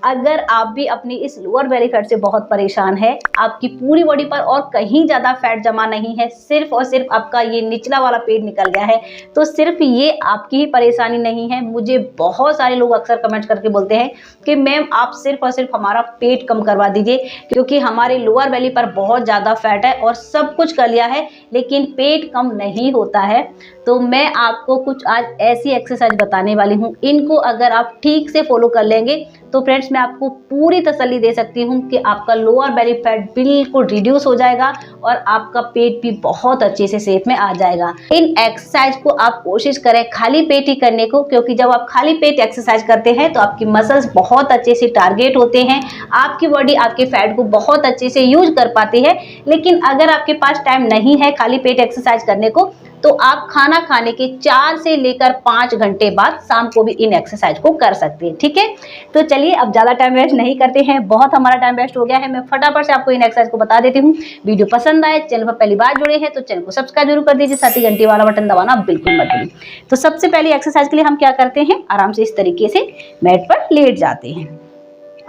अगर आप भी अपनी इस लोअर बेली फैट से बहुत परेशान है, आपकी पूरी बॉडी पर और कहीं ज़्यादा फैट जमा नहीं है, सिर्फ और सिर्फ आपका ये निचला वाला पेट निकल गया है, तो सिर्फ ये आपकी ही परेशानी नहीं है। मुझे बहुत सारे लोग अक्सर कमेंट करके बोलते हैं कि मैम आप सिर्फ और सिर्फ हमारा पेट कम करवा दीजिए, क्योंकि हमारे लोअर बेली पर बहुत ज़्यादा फैट है और सब कुछ कर लिया है लेकिन पेट कम नहीं होता है। तो मैं आपको कुछ आज ऐसी एक्सरसाइज बताने वाली हूँ, इनको अगर आप ठीक से फॉलो कर लेंगे तो फ्रेंड्स मैं आपको पूरी तसल्ली दे सकती हूँ कि आपका लोअर बेली फैट बिल्कुल रिड्यूस हो जाएगा और आपका पेट भी बहुत अच्छे से शेप में आ जाएगा। इन एक्सरसाइज को आप कोशिश करें खाली पेट ही करने को, क्योंकि जब आप खाली पेट एक्सरसाइज करते हैं तो आपकी मसल्स बहुत अच्छे से टारगेट होते हैं, आपकी बॉडी आपके फैट को बहुत अच्छे से यूज कर पाती है। लेकिन अगर आपके पास टाइम नहीं है खाली पेट एक्सरसाइज करने को, तो आप खाना खाने के 4 से लेकर 5 घंटे बाद शाम को भी इन एक्सरसाइज को कर सकते हैं। ठीक है, तो चलिए अब ज़्यादा टाइम वेस्ट नहीं करते हैं, बहुत हमारा टाइम वेस्ट हो गया है। मैं फटाफट से आपको इन एक्सरसाइज को बता देती हूँ। वीडियो पसंद आए, चैनल पर पहली बार जुड़े हैं तो चैनल को सब्सक्राइब जरूर कर दीजिए, साथ ही घंटी वाला बटन दबाना बिल्कुल मत भूलिए। तो सबसे पहली एक्सरसाइज के लिए हम क्या करते हैं, आराम से इस तरीके से मैट पर लेट जाते हैं।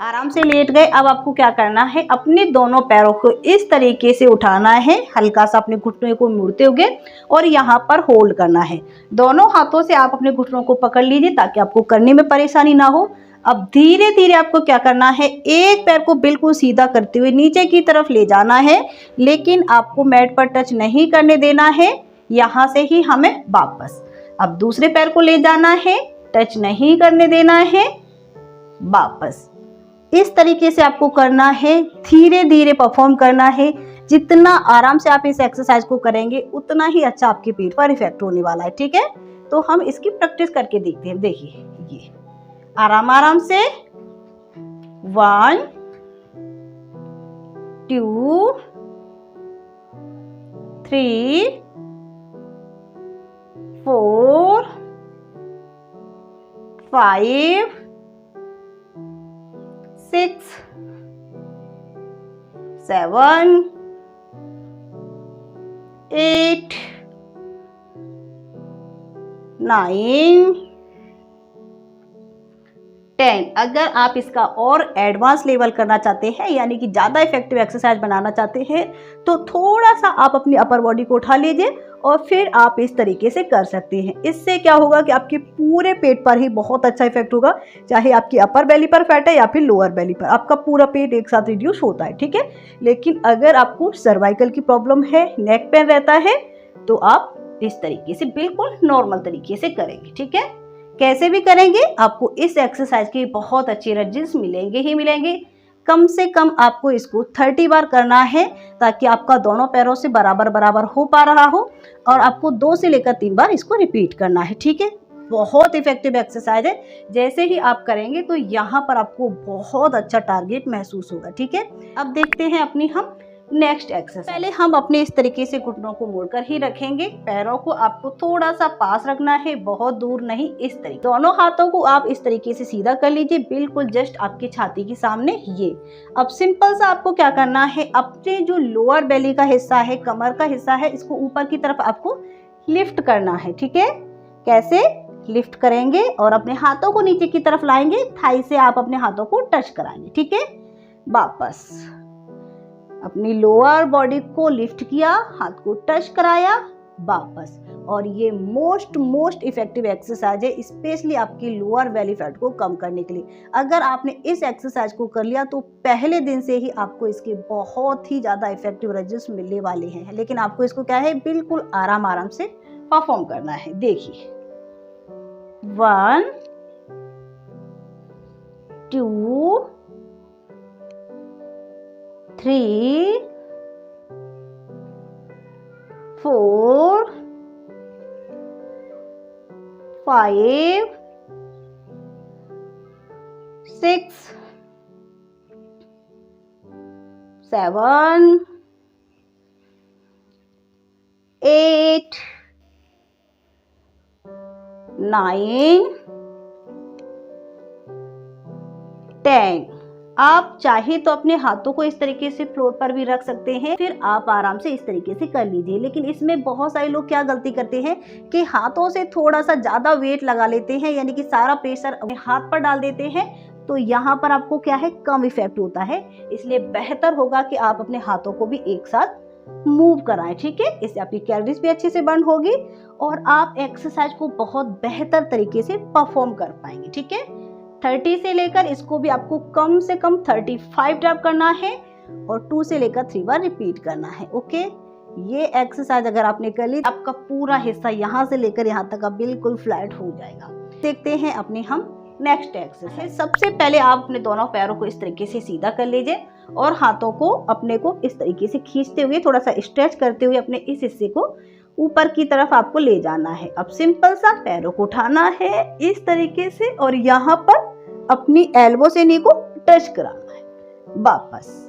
आराम से लेट गए। अब आपको क्या करना है, अपने दोनों पैरों को इस तरीके से उठाना है, हल्का सा अपने घुटनों को मुड़ते हुए और यहाँ पर होल्ड करना है। दोनों हाथों से आप अपने घुटनों को पकड़ लीजिए ताकि आपको करने में परेशानी ना हो। अब धीरे धीरे आपको क्या करना है, एक पैर को बिल्कुल सीधा करते हुए नीचे की तरफ ले जाना है, लेकिन आपको मैट पर टच नहीं करने देना है, यहाँ से ही हमें वापस। अब दूसरे पैर को ले जाना है, टच नहीं करने देना है, वापस। इस तरीके से आपको करना है, धीरे धीरे परफॉर्म करना है। जितना आराम से आप इस एक्सरसाइज को करेंगे उतना ही अच्छा आपके पेट पर इफेक्ट होने वाला है। ठीक है, तो हम इसकी प्रैक्टिस करके देखते हैं। देखिए ये आराम आराम से 1 2 3 4 5 6 7 8 9 10। अगर आप इसका और एडवांस लेवल करना चाहते हैं, यानी कि ज़्यादा इफेक्टिव एक्सरसाइज बनाना चाहते हैं, तो थोड़ा सा आप अपनी अपर बॉडी को उठा लीजिए और फिर आप इस तरीके से कर सकते हैं। इससे क्या होगा कि आपके पूरे पेट पर ही बहुत अच्छा इफेक्ट होगा, चाहे आपकी अपर बेली पर फैट है या फिर लोअर बेली पर, आपका पूरा पेट एक साथ रिड्यूस होता है। ठीक है, लेकिन अगर आपको सर्वाइकल की प्रॉब्लम है, नेक पेन रहता है, तो आप इस तरीके से बिल्कुल नॉर्मल तरीके से करेंगे। ठीक है, कैसे भी करेंगे आपको इस एक्सरसाइज के बहुत अच्छे रिजल्ट्स मिलेंगे ही मिलेंगे। कम से कम आपको इसको 30 बार करना है ताकि आपका दोनों पैरों से बराबर बराबर हो पा रहा हो, और आपको 2 से लेकर 3 बार इसको रिपीट करना है। ठीक है, बहुत इफेक्टिव एक्सरसाइज है। जैसे ही आप करेंगे तो यहाँ पर आपको बहुत अच्छा टारगेट महसूस होगा। ठीक है, अब देखते हैं अपनी हम नेक्स्ट एक्सरसाइज। पहले हम अपने इस तरीके से घुटनों को मोड़कर ही रखेंगे, पैरों को आपको थोड़ा सा पास रखना है, बहुत दूर नहीं, इस तरीके। दोनों हाथों को आप इस तरीके से सीधा कर लीजिए, बिल्कुल जस्ट आपकी छाती के सामने। ये अब सिंपल सा आपको क्या करना है, अपने जो लोअर बेली का हिस्सा है, कमर का हिस्सा है, इसको ऊपर की तरफ आपको लिफ्ट करना है। ठीक है, कैसे लिफ्ट करेंगे और अपने हाथों को नीचे की तरफ लाएंगे, थाई से आप अपने हाथों को टच कराएंगे। ठीक है, वापस अपनी लोअर बॉडी को लिफ्ट किया, हाथ को टच कराया, वापस। और ये मोस्ट इफेक्टिव एक्सरसाइज है, स्पेशली आपकी लोअर बेली फैट को कम करने के लिए। अगर आपने इस एक्सरसाइज को कर लिया तो पहले दिन से ही आपको इसके बहुत ही ज़्यादा इफेक्टिव रिजल्ट्स मिलने वाले हैं। लेकिन आपको इसको क्या है, बिल्कुल आराम आराम से परफॉर्म करना है। देखिए 1 2 3 4 5 6 7 8 9 10। आप चाहे तो अपने हाथों को इस तरीके से फ्लोर पर भी रख सकते हैं, फिर आप आराम से इस तरीके से कर लीजिए। लेकिन इसमें बहुत सारे लोग क्या गलती करते हैं कि हाथों से थोड़ा सा ज्यादा वेट लगा लेते हैं, यानी कि सारा प्रेशर अपने हाथ पर डाल देते हैं, तो यहाँ पर आपको क्या है, कम इफेक्ट होता है। इसलिए बेहतर होगा कि आप अपने हाथों को भी एक साथ मूव कराएं, ठीक है। इससे आपकी कैलोरीज भी अच्छे से बर्न होगी और आप एक्सरसाइज को बहुत बेहतर तरीके से परफॉर्म कर पाएंगे, ठीक है। 30 से लेकर इसको भी आपको कम से कम 35 ड्रॉप करना है और 2 से लेकर 3 बार रिपीट करना है, ओके। ये एक्सरसाइज अगर आपने कर ली, आपका पूरा हिस्सा यहाँ से लेकर यहाँ तक बिल्कुल फ्लैट हो जाएगा। देखते हैं अपने हम नेक्स्ट एक्सरसाइज। सबसे पहले आप अपने दोनों पैरों को इस तरीके से सीधा कर लीजिए और हाथों को अपने को इस तरीके से खींचते हुए, थोड़ा सा स्ट्रेच करते हुए अपने इस हिस्से को ऊपर की तरफ आपको ले जाना है। अब सिंपल सा पैरों को उठाना है इस तरीके से और यहाँ पर अपनी एल्बो से नी को टच कराना है वापस।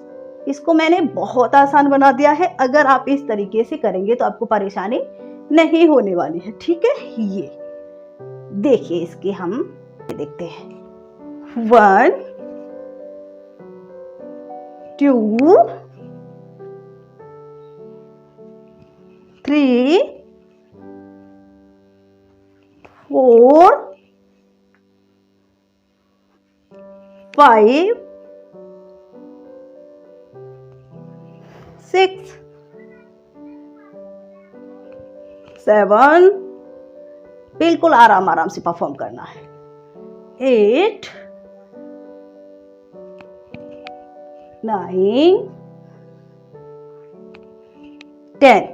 इसको मैंने बहुत आसान बना दिया है। अगर आप इस तरीके से करेंगे तो आपको परेशानी नहीं होने वाली है, ठीक है। ये देखिए, इसके हम देखते हैं। 1 2 3 4 5 6 7, बिल्कुल आराम आराम से परफॉर्म करना है। 8 9 10।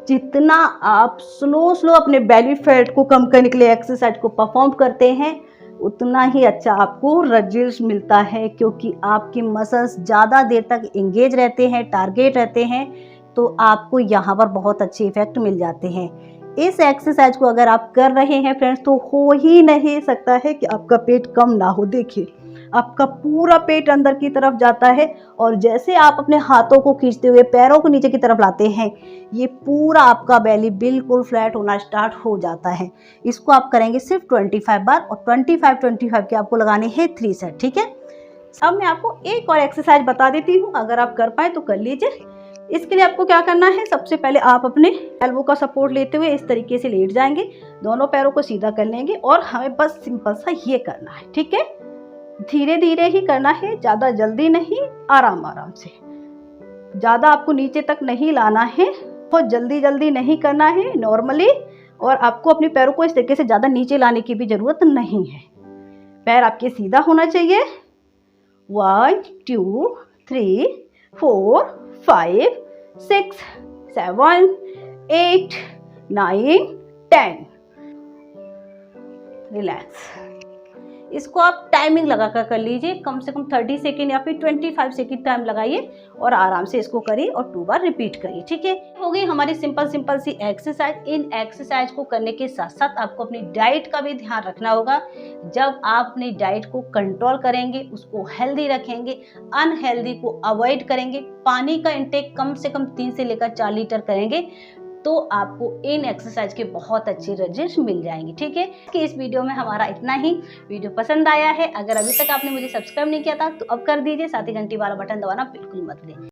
जितना आप स्लो अपने बेली फैट को कम करने के लिए एक्सरसाइज को परफॉर्म करते हैं, उतना ही अच्छा आपको रिजल्ट मिलता है, क्योंकि आपके मसल्स ज़्यादा देर तक एंगेज रहते हैं, टारगेट रहते हैं, तो आपको यहाँ पर बहुत अच्छे इफेक्ट मिल जाते हैं। इस एक्सरसाइज को अगर आप कर रहे हैं फ्रेंड्स, तो हो ही नहीं सकता है कि आपका पेट कम ना हो। देखिए, आपका पूरा पेट अंदर की तरफ जाता है और जैसे आप अपने हाथों को खींचते हुए पैरों को नीचे की तरफ लाते हैं, ये पूरा आपका बेली बिल्कुल फ्लैट होना स्टार्ट हो जाता है। इसको आप करेंगे सिर्फ 25 बार और 25 के आपको लगाने हैं 3 सेट, ठीक है। अब मैं आपको एक और एक्सरसाइज बता देती हूँ, अगर आप कर पाए तो कर लीजिए। इसके लिए आपको क्या करना है, सबसे पहले आप अपने एल्बो का सपोर्ट लेते हुए इस तरीके से लेट जाएंगे, दोनों पैरों को सीधा कर लेंगे और हमें बस सिंपल सा ये करना है, ठीक है। धीरे धीरे ही करना है, ज़्यादा जल्दी नहीं, आराम आराम से। ज़्यादा आपको नीचे तक नहीं लाना है, बहुत जल्दी नहीं करना है, नॉर्मली। और आपको अपने पैरों को इस तरीके से ज़्यादा नीचे लाने की भी ज़रूरत नहीं है। पैर आपके सीधा होना चाहिए। 1 2 3 4 5 6 7 8 9 10। रिलैक्स। इसको आप टाइमिंग लगाकर कर लीजिए, कम से कम 30 सेकेंड या फिर 25 सेकेंड टाइम लगाइए और आराम से इसको करिए और 2 बार रिपीट करिए, ठीक है। हो गई हमारी सिंपल सी एक्सरसाइज। इन एक्सरसाइज को करने के साथ साथ आपको अपनी डाइट का भी ध्यान रखना होगा। जब आप अपनी डाइट को कंट्रोल करेंगे, उसको हेल्दी रखेंगे, अनहेल्दी को अवॉइड करेंगे, पानी का इंटेक कम से कम 3 से लेकर 4 लीटर करेंगे, तो आपको इन एक्सरसाइज के बहुत अच्छे रिजल्ट मिल जाएंगे, ठीक है। कि इस वीडियो में हमारा इतना ही। वीडियो पसंद आया है, अगर अभी तक आपने मुझे सब्सक्राइब नहीं किया था तो अब कर दीजिए, साथ ही घंटी वाला बटन दबाना बिल्कुल मत भूलिए।